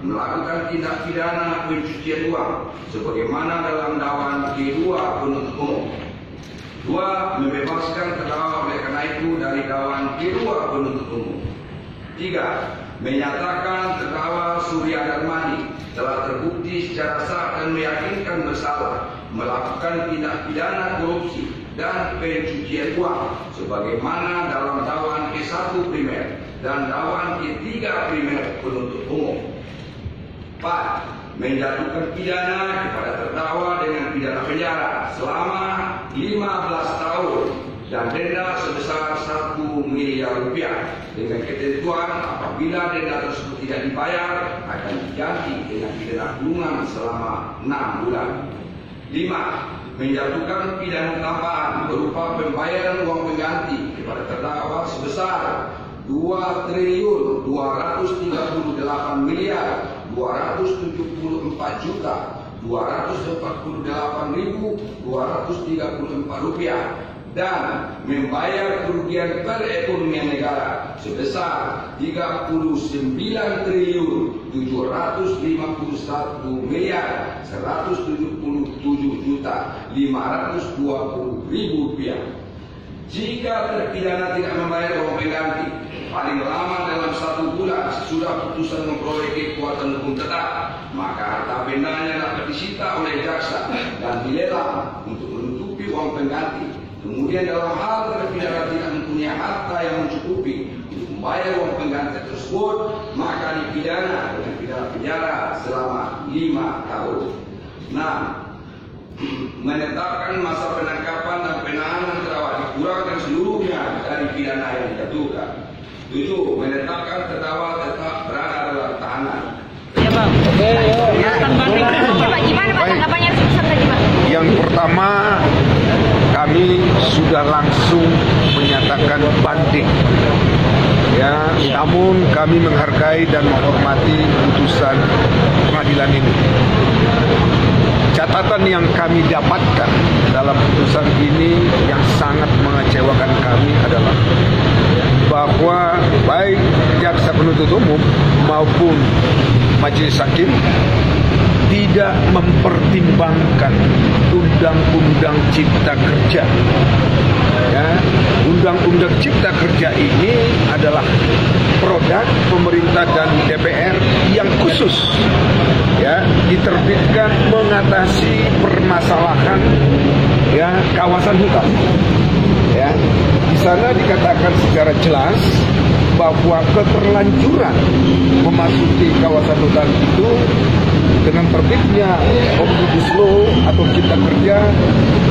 melakukan tindak pidana pencucian uang sebagaimana dalam dakwaan K2 penuntut umum. 2. Membebaskan terdakwa oleh karena itu dari dakwaan K2 penuntut umum. 3. Menyatakan terdakwa Surya Darmani telah terbukti secara sah dan meyakinkan bersalah melakukan tindak pidana korupsi dan pencucian uang sebagaimana dalam dakwaan K1 primer dan dakwaan K3 primer penuntut umum. 4. Menjatuhkan pidana kepada terdakwa dengan pidana penjara selama 15 tahun dan denda sebesar 1 miliar rupiah dengan ketentuan apabila denda tersebut tidak dibayar akan diganti dengan pidana kurungan selama 6 bulan. 5. Menjatuhkan pidana tambahan berupa pembayaran uang pengganti kepada terdakwa sebesar 2.238 miliar 274.248.234 rupiah dan membayar kerugian perekonomian negara sebesar 39.751 miliar 177.520.000 rupiah. Jika terpidana tidak membayar uang pengganti paling lama dalam 1 bulan sesudah putusan memperoleh kekuatan hukum tetap, maka harta bendanya dapat disita oleh jaksa dan dilelang untuk menutupi uang pengganti. Kemudian dalam hal terpidana tidak mempunyai harta yang mencukupi untuk membayar uang pengganti tersebut, maka dipidana dengan pidana penjara selama 5 tahun. 6. Menetapkan masa penangkapan dan penahanan terdakwa dikurangkan seluruhnya dari pidana yang dijatuhkan. 7. Menetapkan terdakwa tetap berada dalam tahanan. Ya Bang. Oke, ya. Gimana Pak tanggapannya putusan tadi Pak? Yang pertama, kami sudah langsung menyatakan banding. Ya, namun kami menghargai dan menghormati putusan pengadilan ini. Catatan yang kami dapatkan dalam putusan ini yang sangat mengecewakan kami adalah bahwa baik jaksa penuntut umum maupun majelis hakim tidak mempertimbangkan Undang-Undang Cipta Kerja. Ya, Undang-Undang Cipta Kerja ini adalah produk pemerintah dan DPR yang khusus ya diterbitkan mengatasi permasalahan ya kawasan hutan. Ya, di sana dikatakan secara jelas bahwa keterlanjuran memasuki kawasan hutan itu dengan terbitnya Omnibus Law atau Cipta Kerja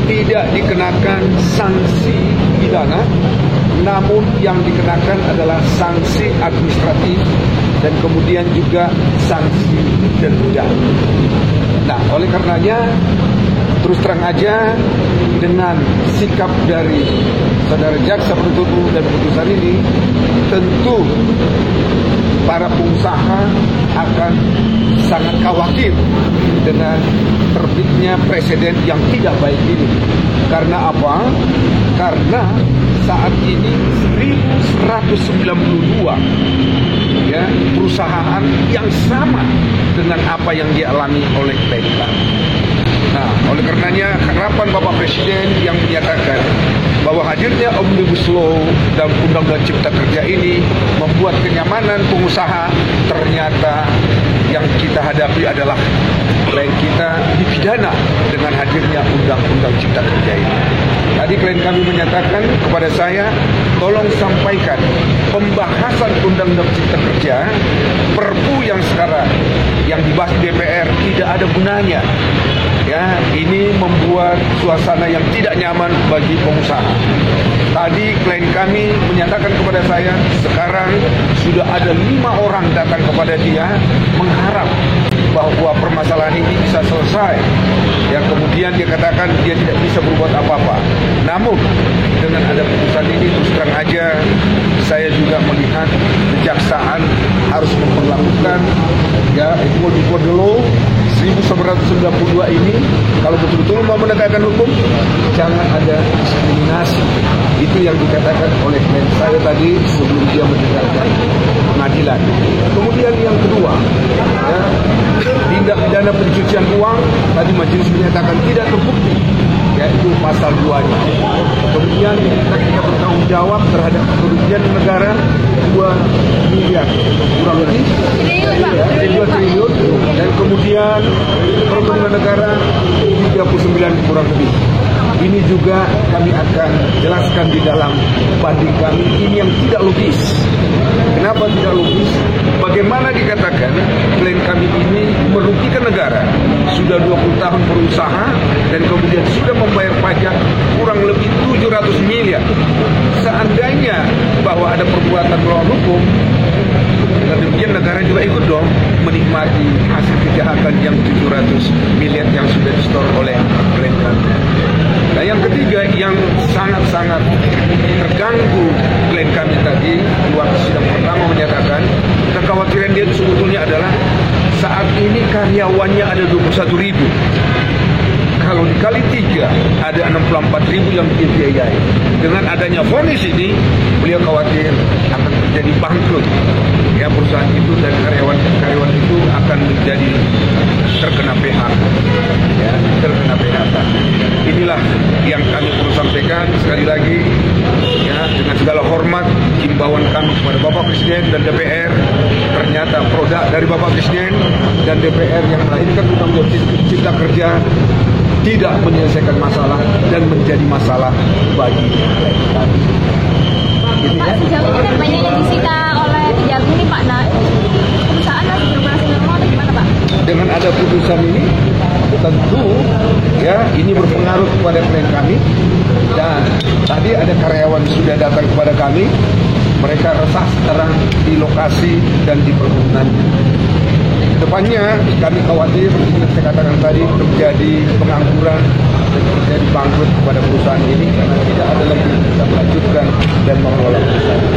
tidak dikenakan sanksi pidana, namun yang dikenakan adalah sanksi administratif dan kemudian juga sanksi denda. Nah, oleh karenanya terus terang aja dengan sikap dari saudara jaksa penuntut umum dan putusan ini, tentu para pengusaha akan sangat khawatir dengan terbitnya presiden yang tidak baik ini. Karena apa? Karena saat ini 1192 ya perusahaan yang sama dengan apa yang dialami oleh PK. Nah, oleh karenanya harapan Bapak Presiden yang menyatakan bahwa hadirnya Omnibus Law dan Undang-Undang Cipta Kerja ini membuat kenyamanan pengusaha, ternyata yang kita hadapi adalah klien kita dipidana dengan hadirnya Undang-Undang Cipta Kerja ini. Tadi klien kami menyatakan kepada saya, tolong sampaikan pembahasan Undang-Undang Cipta Kerja, Perpu yang sekarang yang dibahas DPR tidak ada gunanya. Ya, ini membuat suasana yang tidak nyaman bagi pengusaha. Tadi klien kami menyatakan kepada saya, sekarang sudah ada 5 orang datang kepada dia mengharap bahwa permasalahan ini bisa selesai. Yang kemudian dia katakan dia tidak bisa berbuat apa-apa. Namun dengan ada putusan ini terus terang aja saya juga melihat kejaksaan harus memperlakukan ya kode law 1992 ini, kalau betul-betul mau menegakkan hukum jangan ada diskriminasi. Itu yang dikatakan oleh klien saya tadi sebelum dia meninggalkan pengadilan. Kemudian yang kedua, pencucian uang tadi majelis menyatakan tidak terbukti, yaitu pasal 2-nya. Kemudian kita bertanggung jawab terhadap kerugian negara 2 miliar kurang lebih, 2 triliun, dan kemudian kerugian negara 39 kurang lebih. Ini juga kami akan jelaskan di dalam banding kami. Ini yang tidak logis. Kenapa tidak logis? Bagaimana dikatakan klien kami ini merugikan negara? Sudah 20 tahun berusaha dan kemudian sudah membayar pajak kurang lebih 700 miliar. Seandainya bahwa ada perbuatan melawan hukum, dan demikian negara juga ikut dong menikmati hasil kejahatan yang 700 miliar yang sudah disetor oleh klien kami. Nah, yang ketiga yang sangat-sangat terganggu klien kami tadi di waktu sidang pertama menyatakan kekhawatiran dia itu sebetulnya adalah saat ini karyawannya ada 21.000. Kalau dikali 3 ada 64.000 yang dibiayai. Dengan adanya vonis ini, beliau khawatir akan terjadi bangkrut. Ya, perusahaan itu dan karyawan itu akan menjadi terkena PHK. Ya, terkena PHK. Inilah yang kami perlu sampaikan sekali lagi. Ya, dengan segala hormat himbauan kami kepada Bapak Presiden dan DPR, ternyata produk dari Bapak Presiden dan DPR yang melahirkan Undang-Undang Cipta Kerja tidak menyelesaikan masalah dan menjadi masalah bagi kami. Pak, sejauh ini kan banyak yang disita oleh Kejagung nih Pak. Nah, perusahaan masih beroperasi normal atau gimana Pak? Dengan ada putusan ini, tentu ya ini berpengaruh kepada klien kami. Dan tadi ada karyawan sudah datang kepada kami, mereka resah sekarang di lokasi dan di perkebunan. Kedepannya kami khawatir seperti saya katakan tadi terjadi pengangguran dan terjadi bangkrut kepada perusahaan ini karena tidak ada lagi yang bisa melanjutkan dan mengelola perusahaan.